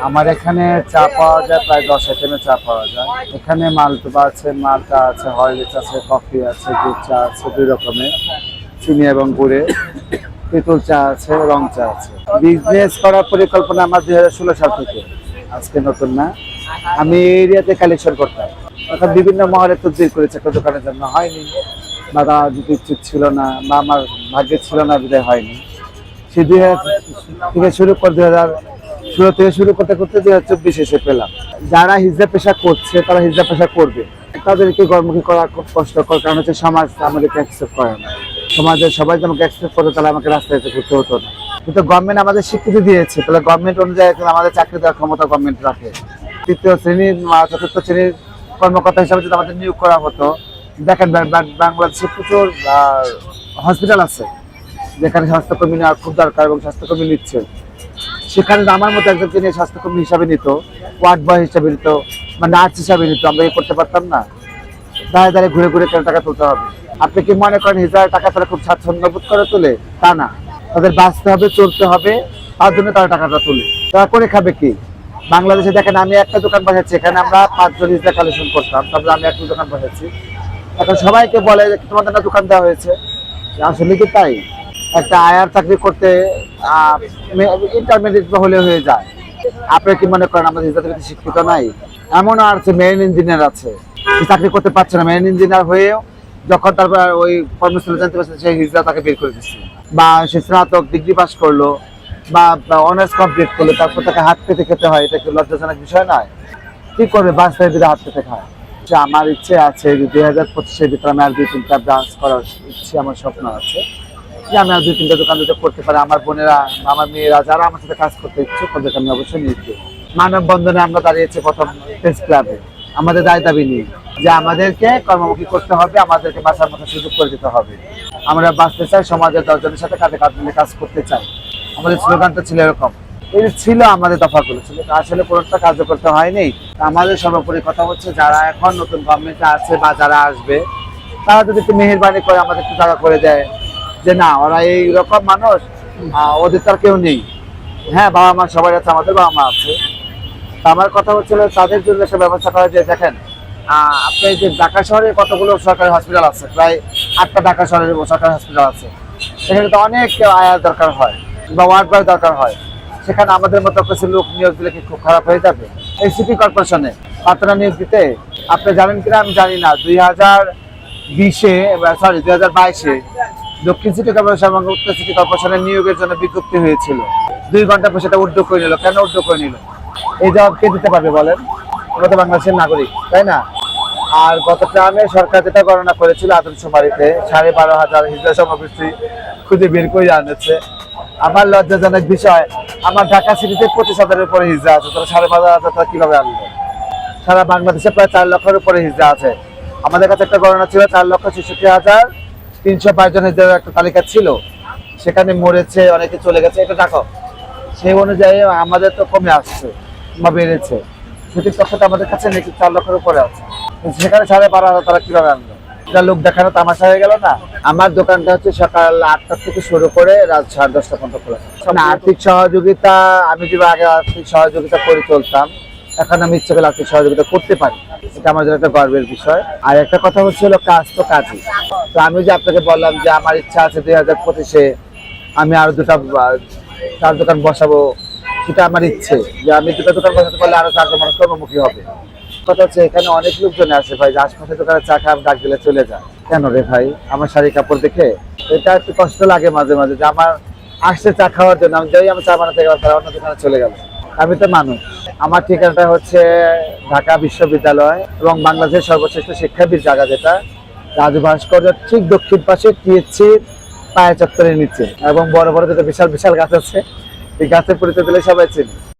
আমার এখানে চা পাওয়া যায়, প্রায় 10 আইটেমের চা পাওয়া যায়। এখানে মালটোবা আছে, মালটা আছে, হরলিক্স আছে, কফি আছে, দুধ চা আছে 2 রকমের, চিনি এবং গুড়ে, তেঁতুল চা আছে, রং চা আছে। বিজনেস করার পরিকল্পনা আমার 2016 সাল থেকে, আজকে নতুন না। আমি এই এরিয়াতে কালেকশন করতাম, এখন বিভিন্ন মহলে তদবির করেছে, একটা দোকানের জন্য হয়নি, বা তারা যদি উচিত ছিল না, বা আমার ভাগ্যে ছিল না, বিদায় হয়নি। সে 2000 থেকে শুরু করে 2016 থেকে শুরু করতে করতে 2024 এসে পেলাম। যারা হিজড়া পেশা করছে তারা হিজড়া পেশা করবে, তাদেরকে গর্মুখী করা খুব কষ্টকর, কারণ হচ্ছে সমাজ আমাদেরকে অ্যাকসেপ্ট করে না। সমাজের সবাই যদি আমাকে অ্যাকসেপ্ট করে তাহলে আমাকে রাস্তায় করতে হতো না। কিন্তু গভর্নমেন্ট আমাদের স্বীকৃতি দিয়েছে, তাহলে গভর্নমেন্ট অনুযায়ী আমাদের চাকরি দেওয়ার ক্ষমতা গভর্নমেন্ট রাখে। 3য় শ্রেণীর 4র্থ শ্রেণীর কর্মকর্তা হিসাবে যদি আমাদের নিয়োগ করা হতো, দেখেন বাংলাদেশে প্রচুর হসপিটাল আছে যেখানে স্বাস্থ্যকর্মী নেওয়ার খুব দরকার এবং স্বাস্থ্যকর্মী নিচ্ছে। সেখানে আমার মতো একজনকে নিয়ে স্বাস্থ্যকর্মী হিসাবে নিত, ওয়ার্ড বয় হিসাবে নিত, বা নার্স হিসাবে নিত, আমরা এই করতে পারতাম না। দাঁড়িয়ে দাঁড়িয়ে ঘুরে ঘুরে কেন টাকা তুলতে হবে? আপনি কি মনে করেন হিজড়ার টাকা তারা খুব স্বাচ্ছন্দ্য বোধ করে তোলে? তা না, তাদের বাঁচতে হবে, চলতে হবে, তার জন্য তারা টাকাটা তোলে। তারা করে খাবে কি? বাংলাদেশে দেখেন, আমি একটা দোকান বসাচ্ছি, এখানে আমরা 5 জন হিজড়া কালেকশন করতাম, তারপরে আমি একটা দোকান বসাচ্ছি। এখন সবাইকে বলে যে তোমাদের না দোকান দেওয়া হয়েছে, আসলে কি তাই? একটা আয়ার চাকরি করতে ইন্টারমিডিয়েট হলে হয়ে যায়। আপনি কি মনে করেন আমাদের হিজড়াদের শিক্ষিত নাই? এমনও আছে মেরিন ইঞ্জিনিয়ার আছে, চাকরি করতে পারছে না, মেরিন ইঞ্জিনিয়ার হয়েও যখন তারপর ওই কর্মস্থলে জানতে পারছে সেই হিজড়া তাকে বের করে দিচ্ছে, বা সে স্নাতক ডিগ্রি পাস করলো বা অনার্স কমপ্লিট করলো, তারপর তাকে হাত পেতে খেতে হয়। এটা কি লজ্জাজনক বিষয় নয়? কি করবে? বাচ্চাদের দিকে হাত পেতে খায়। আমার ইচ্ছে আছে যে 2025-এর ভিতরে আমি আর 2-3টা ব্রাঞ্চ করার ইচ্ছে, আমার স্বপ্ন আছে যে আমি আর 2-3টা দোকান দিতে করতে পারি। আমার বোনেরা, আমার মেয়েরা যারা আমার সাথে কাজ করতে ইচ্ছুক, তাদেরকে আমি অবশ্যই নিয়ে দেবো। মানববন্ধনে আমরা দাঁড়িয়েছি প্রথম প্রেস ক্লাবে, আমাদের দায় দাবি নিয়ে যে আমাদেরকে কর্মমুখী করতে হবে, আমাদেরকে বাঁচার মতো সুযোগ করে দিতে হবে। আমরা বাঁচতে চাই, সমাজের 10 জনের সাথে কাঁধে কাঁধ মিলে কাজ করতে চাই। আমাদের স্লোগানটা ছিল এরকম, এই ছিল আমাদের দফাগুলো ছিল, আসলে কোনোটা কার্য করতে হয়নি। আমাদের সর্বোপরি কথা হচ্ছে, যারা এখন নতুন গভর্নমেন্টে আছে বা যারা আসবে, তারা যদি একটু মেহেরবানি করে আমাদের একটু টাকা করে দেয়, যে না ওরা এইরকম মানুষ, ওদের তার কেউ নেই। হ্যাঁ, বাবা মা সবাই আছে, আমাদের বাবা মা আছে। আমার কথা হচ্ছিল তাদের জন্য একটা ব্যবস্থা করা যায়। দেখেন, আপনি যে ঢাকা শহরে কতগুলো সরকারি হসপিটাল আছে, প্রায় 8টা ঢাকা শহরের সরকারি হসপিটাল আছে, সেখানে তো অনেক আয়ার দরকার হয় বা ওয়ার্ড বয় দরকার হয়। সেখানে আমাদের মতো কিছু লোক নিয়োগ দিলে কি খুব খারাপ হয়ে যাবে? এই সিটি কর্পোরেশনে পাত্রা নিয়োগ দিতে, আপনি জানেন কিনা আমি জানি না, 2022-এ দক্ষিণ সিটি কর্পোরেশন এবং উত্তর সিটি কর্পোরেশনের নিয়োগের জন্য বিজ্ঞপ্তি হয়েছিল। 2 ঘন্টা পর সেটা উদ্যোগ করে নিল। কেন উদ্যোগ করে নিল? এই জবাব কে দিতে পারবে বলেন? আমরা তো বাংলাদেশের নাগরিক, তাই না? আর গত ট্রামে সরকার যেটা গণনা করেছিল আদমশুমারিতে 12,500 হিজড়া সমবৃষ্টি খুঁজে বের করে আনেছে। আমার লজ্জাজনক বিষয়, আমার ঢাকা সিটিতে 25,000-এর উপরে হিজড়া আছে, তারা 5,500 টাকা কিভাবে আনবে? সারা বাংলাদেশে প্রায় 4 লক্ষের উপরে হিজড়া আছে। আমাদের কাছে একটা গণনা ছিল 4,66,322 জন হিজড়ার একটা তালিকা ছিল, সেখানে মরেছে, অনেকে চলে গেছে, এটা দেখো। সেই অনুযায়ী আমাদের তো কমে আসছে বা বেড়েছে, সঠিক তথ্যটা আমাদের কাছে নাকি 4 লক্ষের উপরে আছে, সেখানে 12,500 তারা কিভাবে আনলো? এটা লোক দেখানো তামাশা হয়ে গেল না? আমার দোকানটা হচ্ছে সকাল 8টা থেকে শুরু করে রাত 10:30 পর্যন্ত খোলা থাকে। আর্থিক সহযোগিতা, আমি যেভাবে আগে আর্থিক সহযোগিতা করে চলতাম, এখন আমি ইচ্ছে করলে আর্থিক সহযোগিতা করতে পারি, এটা আমার জন্য একটা গর্বের বিষয়। আর একটা কথা হচ্ছিল, কাজ তো কাজই। তো আমি যে আপনাকে বললাম যে আমার ইচ্ছা আছে 2025-এ আমি আরো 4 দোকান বসাবো, সেটা আমার ইচ্ছে যে আমি 2টা দোকান বসাতে পারলে আরো 4 জন মানুষ কর্মমুখী হবে। কথা হচ্ছে, এখানে অনেক লোকজন আসে ভাই, যে আশপাশে দোকানে চা খাম ডাক দিলে চলে যায়। কেন রে ভাই? আমার শাড়ি কাপড় দেখে এটা একটু কষ্ট লাগে মাঝে মাঝে, যে আমার আসছে চা খাওয়ার জন্য, আমি যাই আমার চা বানাতে গেলাম, তারা অন্য দোকানে চলে গেল। আমি তো মানুষ। আমার ঠিকানাটা হচ্ছে ঢাকা বিশ্ববিদ্যালয় এবং বাংলাদেশের সর্বশ্রেষ্ঠ শিক্ষাবিদ জায়গা, যেটা রাজু ভাস্কর্য ঠিক দক্ষিণ পাশে টিএসসি পায়ে চত্বরের নিচে, এবং বড় বড় যেটা বিশাল বিশাল গাছ আছে, এই গাছের পরিচয় দিলে সবাই চেনে।